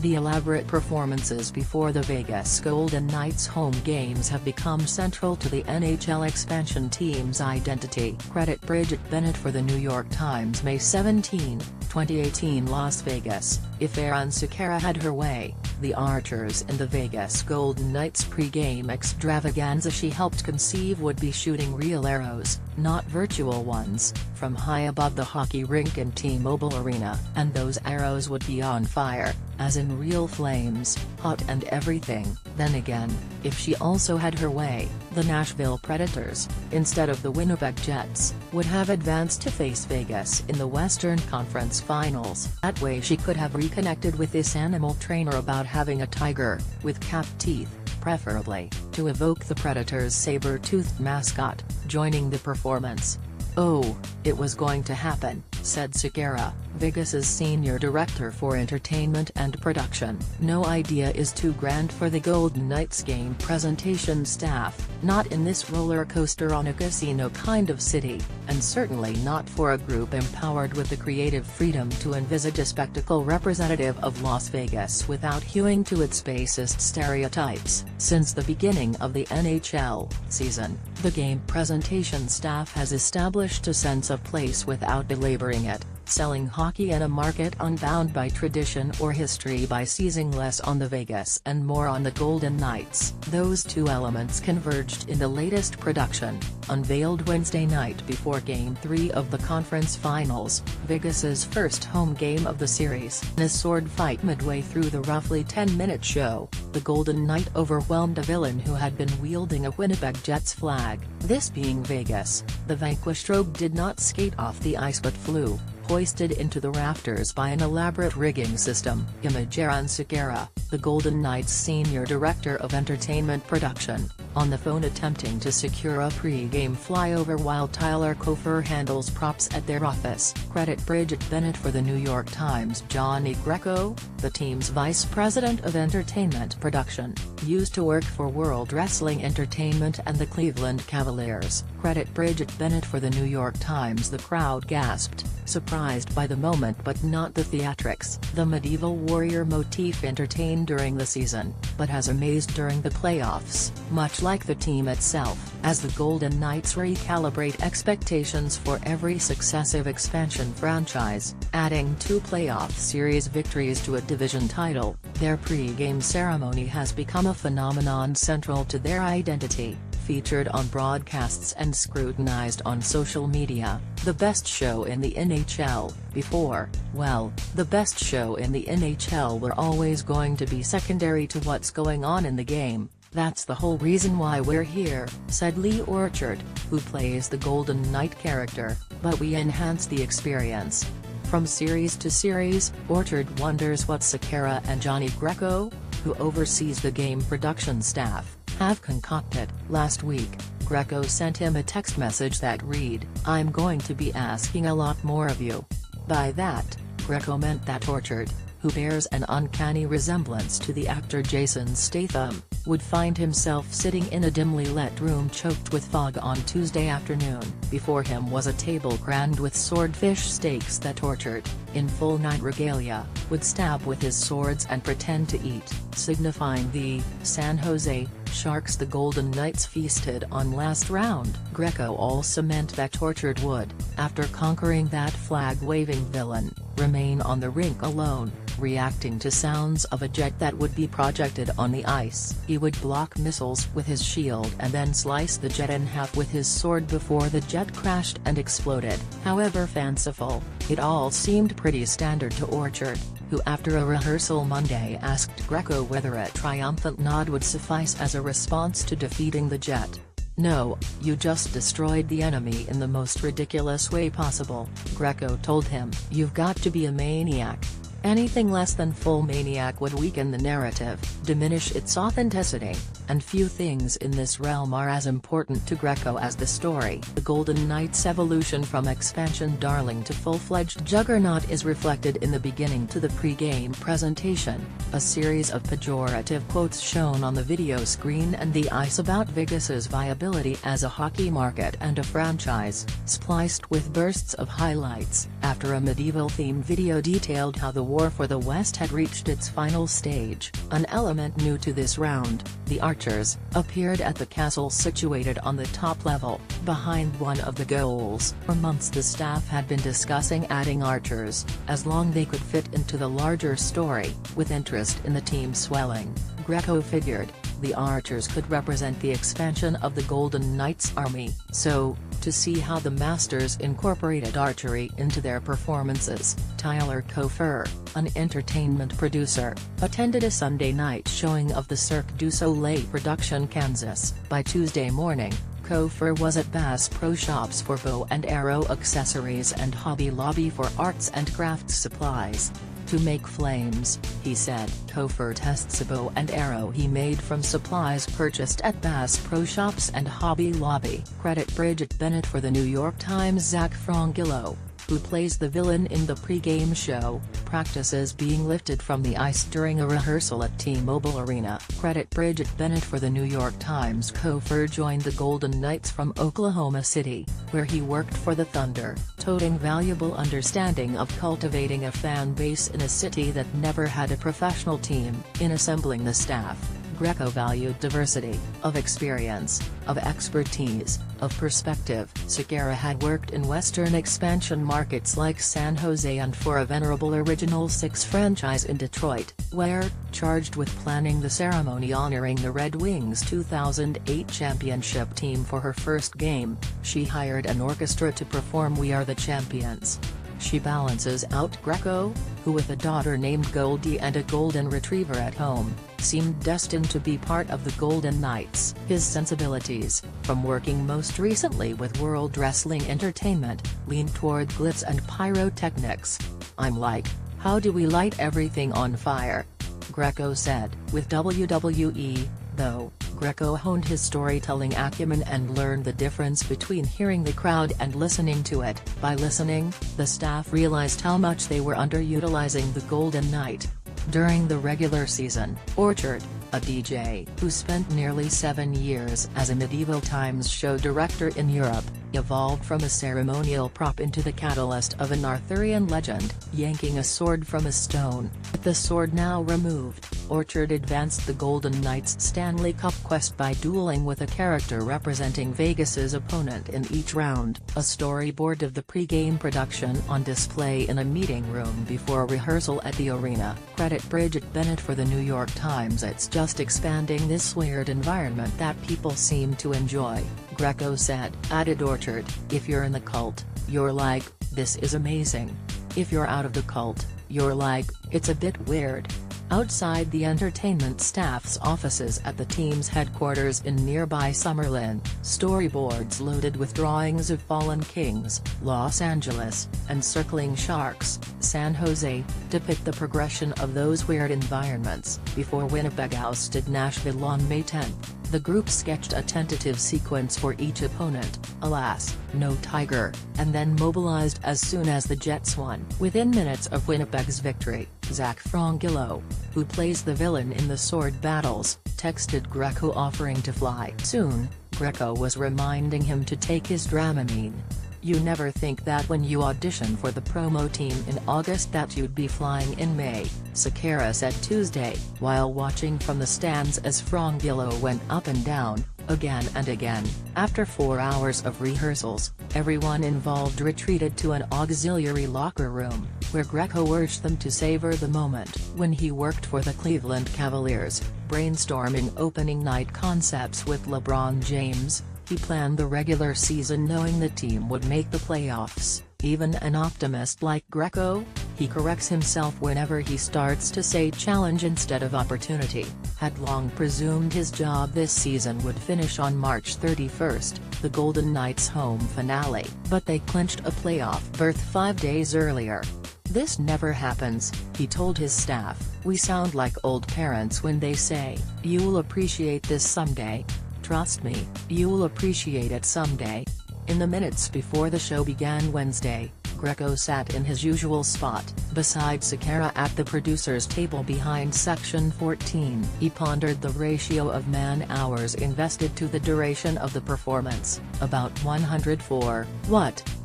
The elaborate performances before the Vegas Golden Knights home games have become central to the N.H.L. expansion team's identity. CreditBridget Bennett for the New York Times, May 17, 2018. Las Vegas. If Aaron Sakara had her way, the Archers in the Vegas Golden Knights pre-game extravaganza she helped conceive would be shooting real arrows, not virtual ones, from high above the hockey rink in T-Mobile Arena. And those arrows would be on fire, as in real flames, hot and everything. Then again, if she also had her way, the Nashville Predators, instead of the Winnipeg Jets, would have advanced to face Vegas in the Western Conference Finals. That way she could have reconnected with this animal trainer about having a tiger, with capped teeth, preferably, to evoke the Predators' saber-toothed mascot, joining the performance. "Oh, it was going to happen," said Sakara, Vegas's senior director for entertainment and production. "No idea is too grand for the Golden Knights game presentation staff, not in this roller coaster on a casino kind of city, and certainly not for a group empowered with the creative freedom to envisage a spectacle representative of Las Vegas without hewing to its basest stereotypes." Since the beginning of the N.H.L. season, the game presentation staff has established a sense of place without belaboring it, selling hockey in a market unbound by tradition or history by seizing less on the Vegas and more on the Golden Knights. Those two elements converged in the latest production, unveiled Wednesday night before Game 3 of the conference finals, Vegas's first home game of the series. In a sword fight midway through the roughly 10-minute show, the Golden Knight overwhelmed a villain who had been wielding a Winnipeg Jets flag. This being Vegas, the vanquished rogue did not skate off the ice but flew, hoisted into the rafters by an elaborate rigging system. Image Aaron Sakara, the Golden Knights senior director of entertainment production, on the phone attempting to secure a pre-game flyover while Tyler Cofer handles props at their office. CreditBridget Bennett for the New York Times. Johnny Greco, the team's vice president of entertainment production, used to work for World Wrestling Entertainment and the Cleveland Cavaliers. CreditBridget Bennett for the New York Times. The crowd gasped, surprised by the moment but not the theatrics. The medieval warrior motif entertained during the season, but has amazed during the playoffs, much like the team itself, as the Golden Knights recalibrate expectations for every successive expansion franchise, adding 2 playoff series victories to a division title. Their pre-game ceremony has become a phenomenon central to their identity, featured on broadcasts and scrutinized on social media. The best show in the N.H.L. Before, well, the best show in the N.H.L. were always going to be secondary to what's going on in the game. "That's the whole reason why we're here," said Lee Orchard, who plays the Golden Knight character, "but we enhance the experience." From series to series, Orchard wonders what Sakara and Johnny Greco, who oversees the game production staff, have concocted. Last week, Greco sent him a text message that read, "I'm going to be asking a lot more of you." By that, Greco meant that Orchard, who bears an uncanny resemblance to the actor Jason Statham, would find himself sitting in a dimly lit room choked with fog on Tuesday afternoon. Before him was a table crammed with swordfish steaks that Orchard, in full knight regalia, would stab with his swords and pretend to eat, signifying the San Jose Sharks the Golden Knights feasted on last round. Greco also meant that Orchard would, after conquering that flag-waving villain, remain on the rink alone, reacting to sounds of a jet that would be projected on the ice. He would block missiles with his shield and then slice the jet in half with his sword before the jet crashed and exploded. However fanciful, it all seemed pretty standard to Orchard, who after a rehearsal Monday asked Greco whether a triumphant nod would suffice as a response to defeating the jet. "No, you just destroyed the enemy in the most ridiculous way possible," Greco told him. "You've got to be a maniac. Anything less than full maniac would weaken the narrative, diminish its authenticity, and few things in this realm are as important to Greco as the story." The Golden Knights' evolution from expansion darling to full-fledged juggernaut is reflected in the beginning to the pre-game presentation, a series of pejorative quotes shown on the video screen and the ice about Vegas's viability as a hockey market and a franchise, spliced with bursts of highlights. After a medieval-themed video detailed how the war for the West had reached its final stage. An element new to this round, the archers, appeared at the castle situated on the top level, behind one of the goals. For months the staff had been discussing adding archers, as long they could fit into the larger story. With interest in the team swelling, Greco figured, the archers could represent the expansion of the Golden Knights' army. So, to see how the Masters incorporated archery into their performances, Tyler Cofer, an entertainment producer, attended a Sunday night showing of the Cirque du Soleil production Kansas. By Tuesday morning, Cofer was at Bass Pro Shops for bow and arrow accessories and Hobby Lobby for arts and crafts supplies. To make flames, he said. Cofer tests a bow and arrow he made from supplies purchased at Bass Pro Shops and Hobby Lobby. CreditBridget Bennett for the New York Times. Zach Frongillo, who plays the villain in the pre-game show, practices being lifted from the ice during a rehearsal at T-Mobile Arena. CreditBridget Bennett for the New York Times. Cofer joined the Golden Knights from Oklahoma City, where he worked for the Thunder, toting valuable understanding of cultivating a fan base in a city that never had a professional team. In assembling the staff, Greco valued diversity, of experience, of expertise, of perspective. Sequeira had worked in Western expansion markets like San Jose and for a venerable Original Six franchise in Detroit, where, charged with planning the ceremony honoring the Red Wings' 2008 championship team for her first game, she hired an orchestra to perform We Are the Champions. She balances out Greco, who with a daughter named Goldie and a golden retriever at home, seemed destined to be part of the Golden Knights. His sensibilities, from working most recently with World Wrestling Entertainment, lean toward glitz and pyrotechnics. "I'm like, how do we light everything on fire?" Greco said. With WWE, though, Greco honed his storytelling acumen and learned the difference between hearing the crowd and listening to it. By listening, the staff realized how much they were underutilizing the Golden Knight. During the regular season, Orchard, a DJ who spent nearly 7 years as a medieval times show director in Europe, evolved from a ceremonial prop into the catalyst of an Arthurian legend, yanking a sword from a stone. With the sword now removed, Orchard advanced the Golden Knights' Stanley Cup quest by dueling with a character representing Vegas's opponent in each round. A storyboard of the pre-game production on display in a meeting room before rehearsal at the arena. CreditBridget Bennett for the New York Times. It's just expanding this weird environment that people seem to enjoy, Greco said. Added Orchard, if you're in the cult, you're like, this is amazing. If you're out of the cult, you're like, it's a bit weird. Outside the entertainment staff's offices at the team's headquarters in nearby Summerlin, storyboards loaded with drawings of fallen kings, Los Angeles, and circling sharks, San Jose, depict the progression of those weird environments. Before Winnipeg ousted Nashville on May 10, the group sketched a tentative sequence for each opponent, alas, no tiger, and then mobilized as soon as the Jets won. Within minutes of Winnipeg's victory, Zach Frongillo, who plays the villain in the sword battles, texted Greco offering to fly. Soon, Greco was reminding him to take his Dramamine. You never think that when you audition for the promo team in August that you'd be flying in May, Sequeira said Tuesday, while watching from the stands as Frongillo went up and down, again and again. After 4 hours of rehearsals, everyone involved retreated to an auxiliary locker room, where Greco urged them to savor the moment. When he worked for the Cleveland Cavaliers, brainstorming opening night concepts with LeBron James, he planned the regular season knowing the team would make the playoffs. Even an optimist like Greco, he corrects himself whenever he starts to say challenge instead of opportunity, had long presumed his job this season would finish on March 31st, the Golden Knights' home finale. But they clinched a playoff berth 5 days earlier. This never happens, he told his staff. We sound like old parents when they say, you'll appreciate this someday. Trust me, you'll appreciate it someday. In the minutes before the show began Wednesday, Greco sat in his usual spot, beside Sequeira at the producer's table behind Section 14. He pondered the ratio of man-hours invested to the duration of the performance, about 104,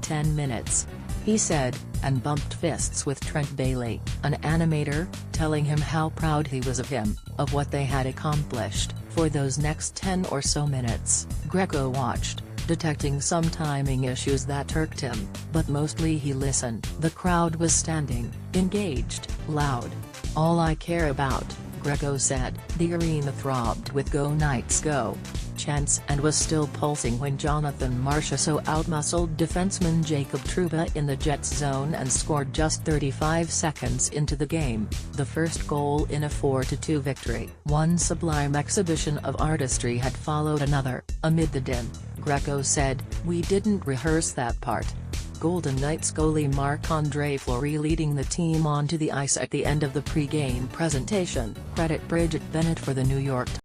10 minutes. he said, and bumped fists with Trent Bailey, an animator, telling him how proud he was of him, of what they had accomplished. For those next 10 or so minutes, Greco watched, detecting some timing issues that irked him, but mostly he listened. The crowd was standing, engaged, loud. "All I care about," Greco said. The arena throbbed with "Go Knights Go" chants and was still pulsing when Jonathan Marchessault outmuscled defenseman Jacob Trouba in the Jets zone and scored just 35 seconds into the game, the first goal in a 4-2 victory. One sublime exhibition of artistry had followed another. Amid the din, Greco said, "We didn't rehearse that part." Golden Knights goalie Marc-Andre Fleury leading the team onto the ice at the end of the pre-game presentation. CreditBridget Bennett for the New York Times.